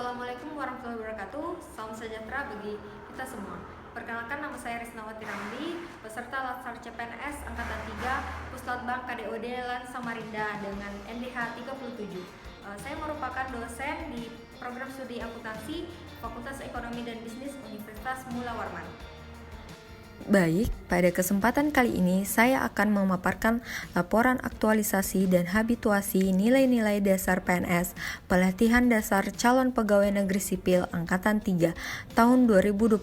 Assalamualaikum warahmatullahi wabarakatuh. Salam sejahtera bagi kita semua. Perkenalkan, nama saya Risnawati Ramli, peserta Latsar CPNS Angkatan 3, Puslatbang KDOD LAN Samarinda dengan NDH 37. Saya merupakan dosen di program studi akuntansi Fakultas Ekonomi dan Bisnis Universitas Mula Warman. Baik, pada kesempatan kali ini saya akan memaparkan laporan aktualisasi dan habituasi nilai-nilai dasar PNS Pelatihan Dasar Calon Pegawai Negeri Sipil Angkatan 3 tahun 2024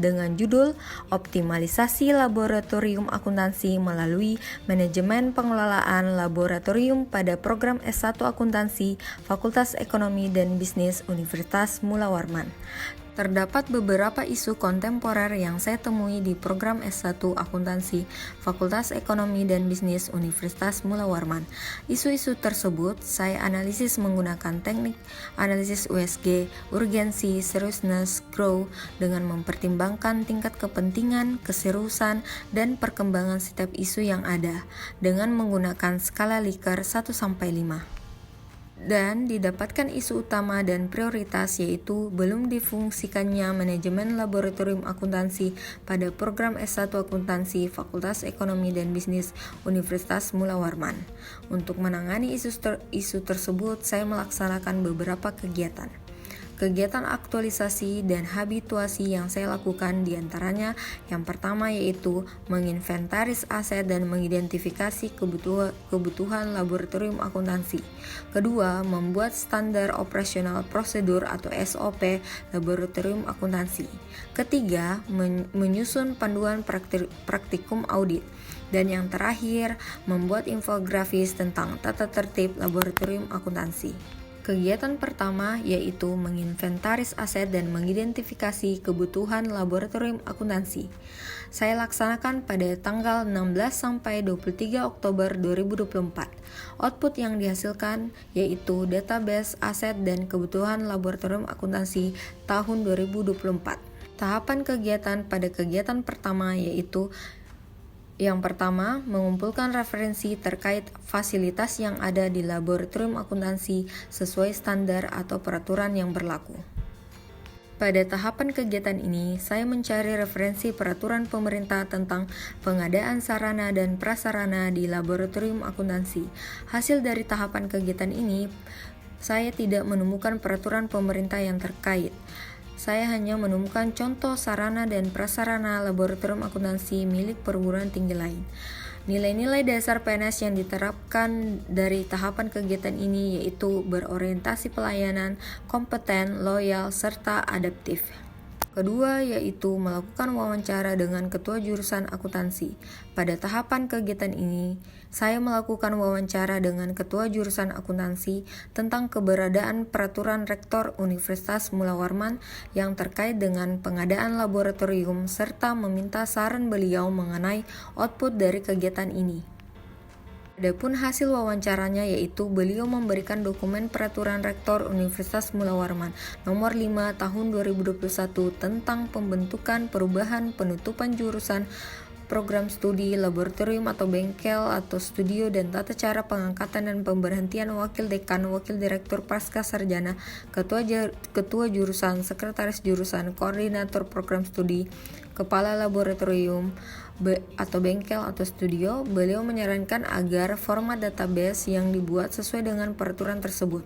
dengan judul Optimalisasi Laboratorium Akuntansi melalui Manajemen Pengelolaan Laboratorium pada Program S1 Akuntansi Fakultas Ekonomi dan Bisnis Universitas Mula Warman. Terdapat beberapa isu kontemporer yang saya temui di program S1 Akuntansi Fakultas Ekonomi dan Bisnis Universitas Mula Warman. Isu-isu tersebut saya analisis menggunakan teknik analisis USG, urgensi, seriusness, grow dengan mempertimbangkan tingkat kepentingan, keseriusan, dan perkembangan setiap isu yang ada dengan menggunakan skala Likert 1-5. Dan didapatkan isu utama dan prioritas yaitu belum difungsikannya manajemen laboratorium akuntansi pada program S1 Akuntansi Fakultas Ekonomi dan Bisnis Universitas Mula Warman. Untuk menangani isu tersebut, saya melaksanakan beberapa kegiatan. Kegiatan aktualisasi dan habituasi yang saya lakukan diantaranya yang pertama yaitu menginventaris aset dan mengidentifikasi kebutuhan laboratorium akuntansi. Kedua, membuat standar operasional prosedur atau SOP laboratorium akuntansi. Ketiga, menyusun panduan praktikum audit. Dan yang terakhir, membuat infografis tentang tata tertib laboratorium akuntansi. Kegiatan pertama yaitu menginventaris aset dan mengidentifikasi kebutuhan laboratorium akuntansi. Saya laksanakan pada tanggal 16 sampai 23 Oktober 2024. Output yang dihasilkan yaitu database aset dan kebutuhan laboratorium akuntansi tahun 2024. Tahapan kegiatan pada kegiatan pertama yaitu yang pertama, mengumpulkan referensi terkait fasilitas yang ada di laboratorium akuntansi sesuai standar atau peraturan yang berlaku. Pada tahapan kegiatan ini, saya mencari referensi peraturan pemerintah tentang pengadaan sarana dan prasarana di laboratorium akuntansi. Hasil dari tahapan kegiatan ini, saya tidak menemukan peraturan pemerintah yang terkait. Saya hanya menemukan contoh sarana dan prasarana laboratorium akuntansi milik perguruan tinggi lain. Nilai-nilai dasar PNS yang diterapkan dari tahapan kegiatan ini yaitu berorientasi pelayanan, kompeten, loyal, serta adaptif. Kedua yaitu melakukan wawancara dengan ketua jurusan akuntansi. Pada tahapan kegiatan ini, saya melakukan wawancara dengan ketua jurusan akuntansi tentang keberadaan peraturan rektor Universitas Mula Warman yang terkait dengan pengadaan laboratorium serta meminta saran beliau mengenai output dari kegiatan ini. Adapun hasil wawancaranya yaitu beliau memberikan dokumen peraturan rektor Universitas Mula Warman nomor 5 tahun 2021 tentang pembentukan, perubahan, penutupan jurusan, program studi, laboratorium atau bengkel atau studio dan tata cara pengangkatan dan pemberhentian wakil dekan, wakil direktur pasca sarjana, ketua jurusan, sekretaris jurusan, koordinator program studi, kepala laboratorium atau bengkel atau studio. Beliau menyarankan agar format database yang dibuat sesuai dengan peraturan tersebut.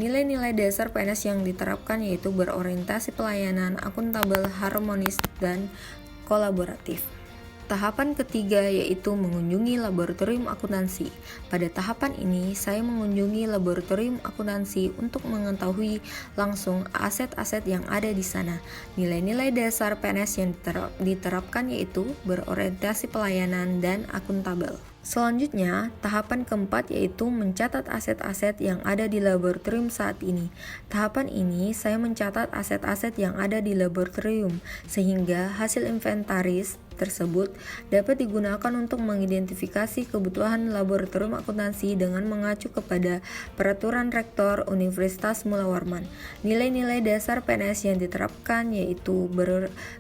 Nilai-nilai dasar PNS yang diterapkan yaitu berorientasi pelayanan, akuntabel, harmonis, dan kolaboratif. Tahapan ketiga yaitu mengunjungi laboratorium akuntansi. Pada tahapan ini, saya mengunjungi laboratorium akuntansi untuk mengetahui langsung aset-aset yang ada di sana. Nilai-nilai dasar PNS yang diterapkan yaitu berorientasi pelayanan dan akuntabel. Selanjutnya, tahapan keempat yaitu mencatat aset-aset yang ada di laboratorium saat ini. Tahapan ini saya mencatat aset-aset yang ada di laboratorium sehingga hasil inventaris tersebut dapat digunakan untuk mengidentifikasi kebutuhan laboratorium akuntansi dengan mengacu kepada peraturan rektor Universitas Mula Warman. Nilai-nilai dasar PNS yang diterapkan yaitu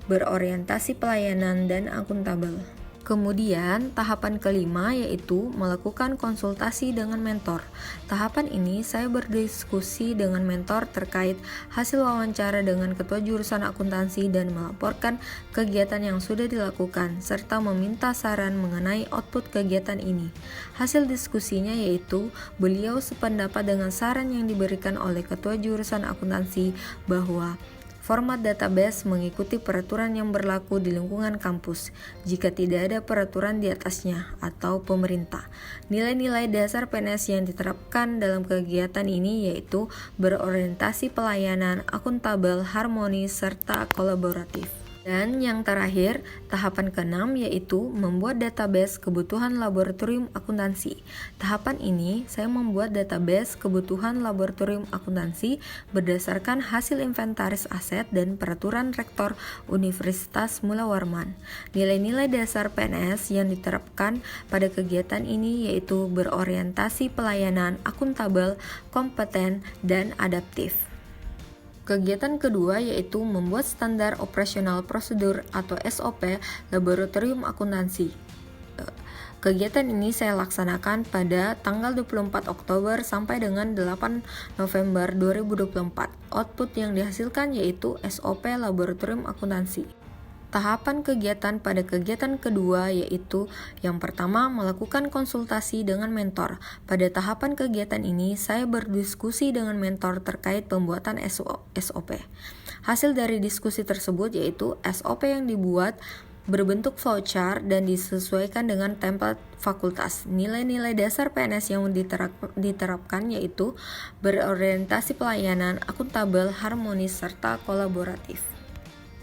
berorientasi pelayanan dan akuntabel. Kemudian, tahapan kelima yaitu melakukan konsultasi dengan mentor. Tahapan ini saya berdiskusi dengan mentor terkait hasil wawancara dengan ketua jurusan akuntansi dan melaporkan kegiatan yang sudah dilakukan, serta meminta saran mengenai output kegiatan ini. Hasil diskusinya yaitu beliau sependapat dengan saran yang diberikan oleh ketua jurusan akuntansi bahwa format database mengikuti peraturan yang berlaku di lingkungan kampus jika tidak ada peraturan di atasnya atau pemerintah. Nilai-nilai dasar PNS yang diterapkan dalam kegiatan ini yaitu berorientasi pelayanan, akuntabel, harmonis, serta kolaboratif. Dan yang terakhir, tahapan ke-6 yaitu membuat database kebutuhan laboratorium akuntansi. Tahapan ini saya membuat database kebutuhan laboratorium akuntansi berdasarkan hasil inventaris aset dan peraturan rektor Universitas Mula Warman. Nilai-nilai dasar PNS yang diterapkan pada kegiatan ini yaitu berorientasi pelayanan, akuntabel, kompeten, dan adaptif. Kegiatan kedua yaitu membuat standar operasional prosedur atau SOP laboratorium akuntansi. Kegiatan ini saya laksanakan pada tanggal 24 Oktober sampai dengan 8 November 2024. Output yang dihasilkan yaitu SOP laboratorium akuntansi. Tahapan kegiatan pada kegiatan kedua yaitu yang pertama melakukan konsultasi dengan mentor. Pada tahapan kegiatan ini saya berdiskusi dengan mentor terkait pembuatan SOP. Hasil dari diskusi tersebut yaitu SOP yang dibuat berbentuk flowchart dan disesuaikan dengan template fakultas. Nilai-nilai dasar PNS yang diterapkan yaitu berorientasi pelayanan, akuntabel, harmonis, serta kolaboratif.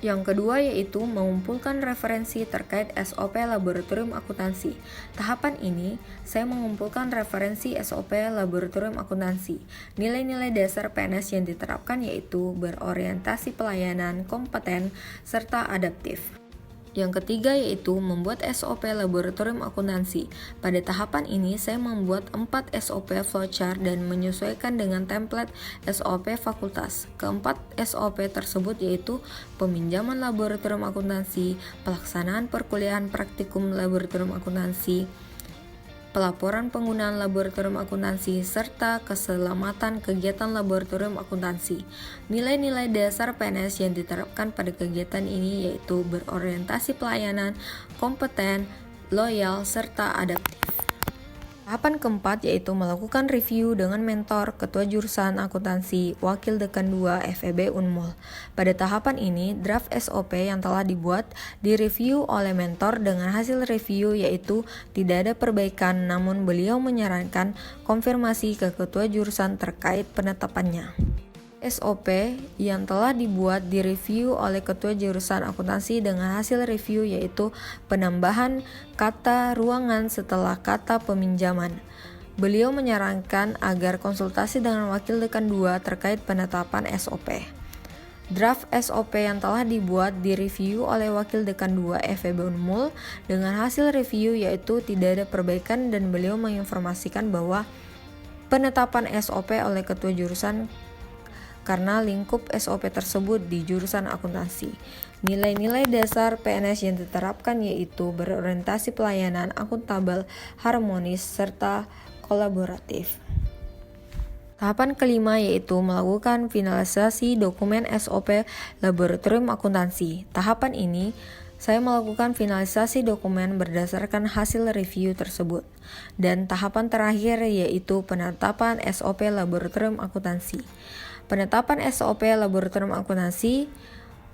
Yang kedua yaitu mengumpulkan referensi terkait SOP laboratorium akuntansi. Tahapan ini, saya mengumpulkan referensi SOP laboratorium akuntansi. Nilai-nilai dasar PNS yang diterapkan yaitu berorientasi pelayanan, kompeten, serta adaptif. Yang ketiga yaitu membuat SOP laboratorium akuntansi. Pada tahapan ini saya membuat 4 SOP flowchart dan menyesuaikan dengan template SOP fakultas. Keempat SOP tersebut yaitu peminjaman laboratorium akuntansi, pelaksanaan perkuliahan praktikum laboratorium akuntansi, pelaporan penggunaan laboratorium akuntansi, serta keselamatan kegiatan laboratorium akuntansi. Nilai-nilai dasar PNS yang diterapkan pada kegiatan ini yaitu berorientasi pelayanan, kompeten, loyal, serta adaptif. Tahapan keempat yaitu melakukan review dengan mentor, ketua jurusan akuntansi, wakil dekan 2 FEB Unmul. Pada tahapan ini, draft SOP yang telah dibuat direview oleh mentor dengan hasil review yaitu tidak ada perbaikan, namun beliau menyarankan konfirmasi ke ketua jurusan terkait penetapannya. SOP yang telah dibuat direview oleh ketua jurusan akuntansi dengan hasil review yaitu penambahan kata ruangan setelah kata peminjaman. Beliau menyarankan agar konsultasi dengan wakil dekan 2 terkait penetapan SOP. Draft SOP yang telah dibuat direview oleh wakil dekan 2 FEB Unmul dengan hasil review yaitu tidak ada perbaikan dan beliau menginformasikan bahwa penetapan SOP oleh ketua jurusan karena lingkup SOP tersebut di jurusan akuntansi. Nilai-nilai dasar PNS yang diterapkan yaitu berorientasi pelayanan, akuntabel, harmonis, serta kolaboratif. Tahapan kelima yaitu melakukan finalisasi dokumen SOP laboratorium akuntansi. Tahapan ini saya melakukan finalisasi dokumen berdasarkan hasil review tersebut. Dan tahapan terakhir yaitu penetapan SOP laboratorium akuntansi. Penetapan SOP laboratorium akuntansi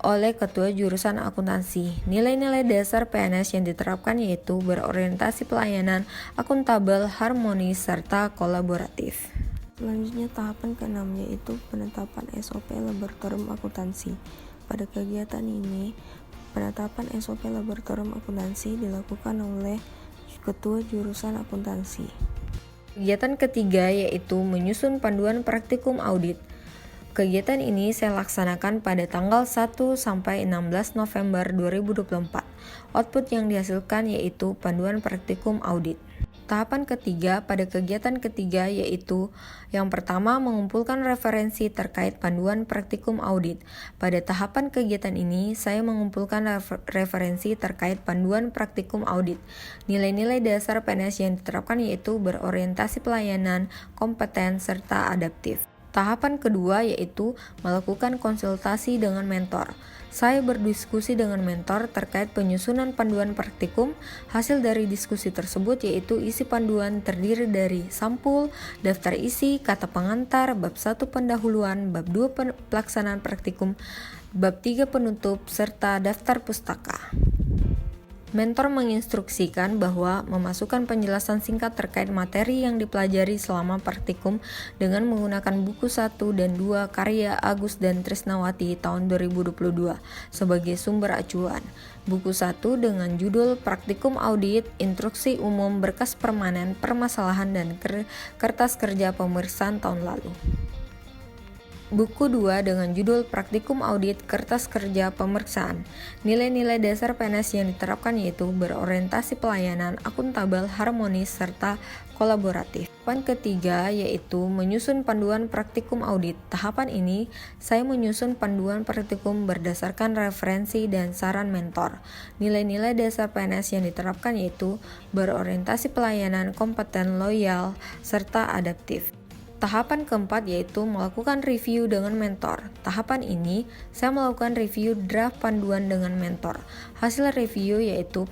oleh ketua jurusan akuntansi. Nilai-nilai dasar PNS yang diterapkan yaitu berorientasi pelayanan, akuntabel, harmonis, serta kolaboratif. Selanjutnya tahapan ke-6 yaitu penetapan SOP laboratorium akuntansi. Pada kegiatan ini, penetapan SOP laboratorium akuntansi dilakukan oleh ketua jurusan akuntansi. Kegiatan ketiga yaitu menyusun panduan praktikum audit. Kegiatan ini saya laksanakan pada tanggal 1 sampai 16 November 2024. Output yang dihasilkan yaitu panduan praktikum audit. Tahapan ketiga pada kegiatan ketiga yaitu yang pertama mengumpulkan referensi terkait panduan praktikum audit. Pada tahapan kegiatan ini saya mengumpulkan referensi terkait panduan praktikum audit. Nilai-nilai dasar PNS yang diterapkan yaitu berorientasi pelayanan, kompeten, serta adaptif. Tahapan kedua yaitu melakukan konsultasi dengan mentor. Saya berdiskusi dengan mentor terkait penyusunan panduan praktikum. Hasil dari diskusi tersebut yaitu isi panduan terdiri dari sampul, daftar isi, kata pengantar, bab 1 pendahuluan, bab 2 pelaksanaan praktikum, bab 3 penutup, serta daftar pustaka. Mentor menginstruksikan bahwa memasukkan penjelasan singkat terkait materi yang dipelajari selama praktikum dengan menggunakan buku 1 dan 2 karya Agus dan Trisnawati tahun 2022 sebagai sumber acuan. Buku 1 dengan judul Praktikum Audit, Instruksi Umum, Berkas Permanen, Permasalahan, dan Kertas Kerja Pemeriksaan tahun lalu. Buku 2 dengan judul Praktikum Audit, Kertas Kerja Pemeriksaan. Nilai-nilai dasar PNS yang diterapkan yaitu berorientasi pelayanan, akuntabel, harmonis, serta kolaboratif. Tahapan ketiga yaitu menyusun panduan praktikum audit. Tahapan ini saya menyusun panduan praktikum berdasarkan referensi dan saran mentor. Nilai-nilai dasar PNS yang diterapkan yaitu berorientasi pelayanan, kompeten, loyal, serta adaptif. Tahapan keempat yaitu melakukan review dengan mentor. Tahapan ini saya melakukan review draft panduan dengan mentor. Hasil review yaitu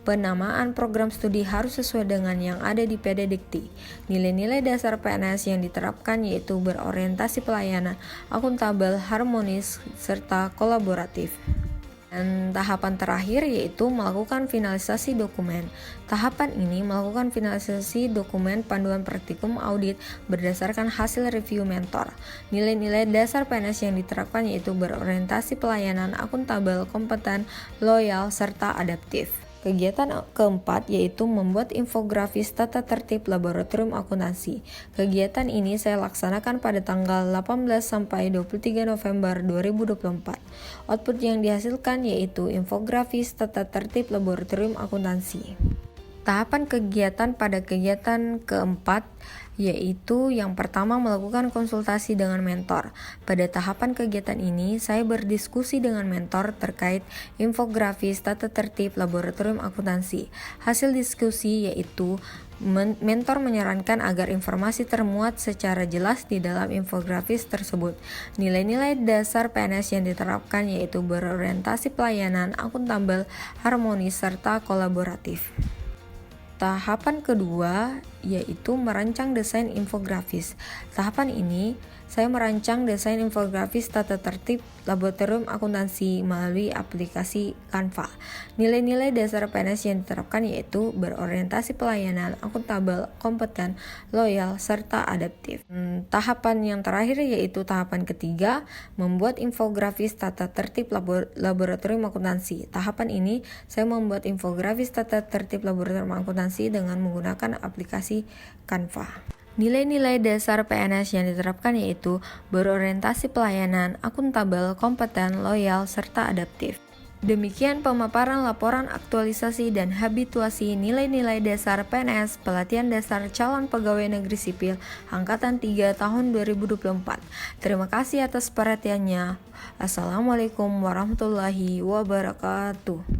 penamaan program studi harus sesuai dengan yang ada di PD Dikti. Nilai-nilai dasar PNS yang diterapkan yaitu berorientasi pelayanan, akuntabel, harmonis, serta kolaboratif. Dan tahapan terakhir yaitu melakukan finalisasi dokumen. Tahapan ini melakukan finalisasi dokumen panduan praktikum audit berdasarkan hasil review mentor. Nilai-nilai dasar PNS yang diterapkan yaitu berorientasi pelayanan, akuntabel, kompeten, loyal, serta adaptif. Kegiatan keempat yaitu membuat infografis tata tertib laboratorium akuntansi. Kegiatan ini saya laksanakan pada tanggal 18 sampai 23 November 2024. Output yang dihasilkan yaitu infografis tata tertib laboratorium akuntansi. Tahapan kegiatan pada kegiatan keempat yaitu yang pertama melakukan konsultasi dengan mentor. Pada tahapan kegiatan ini, saya berdiskusi dengan mentor terkait infografis tata tertib laboratorium akuntansi. Hasil diskusi yaitu mentor menyarankan agar informasi termuat secara jelas di dalam infografis tersebut. Nilai-nilai dasar PNS yang diterapkan yaitu berorientasi pelayanan, akuntabel, harmonis, serta kolaboratif. Tahapan kedua yaitu merancang desain infografis. Tahapan ini saya merancang desain infografis tata tertib laboratorium akuntansi melalui aplikasi Canva. Nilai-nilai dasar PNS yang diterapkan yaitu berorientasi pelayanan, akuntabel, kompeten, loyal, serta adaptif. Tahapan yang terakhir yaitu tahapan ketiga, membuat infografis tata tertib laboratorium akuntansi. Tahapan ini saya membuat infografis tata tertib laboratorium akuntansi dengan menggunakan aplikasi Canva. Nilai-nilai dasar PNS yang diterapkan yaitu berorientasi pelayanan, akuntabel, kompeten, loyal, serta adaptif. Demikian pemaparan laporan aktualisasi dan habituasi nilai-nilai dasar PNS Pelatihan Dasar Calon Pegawai Negeri Sipil Angkatan 3 tahun 2024. Terima kasih atas perhatiannya. Assalamualaikum warahmatullahi wabarakatuh.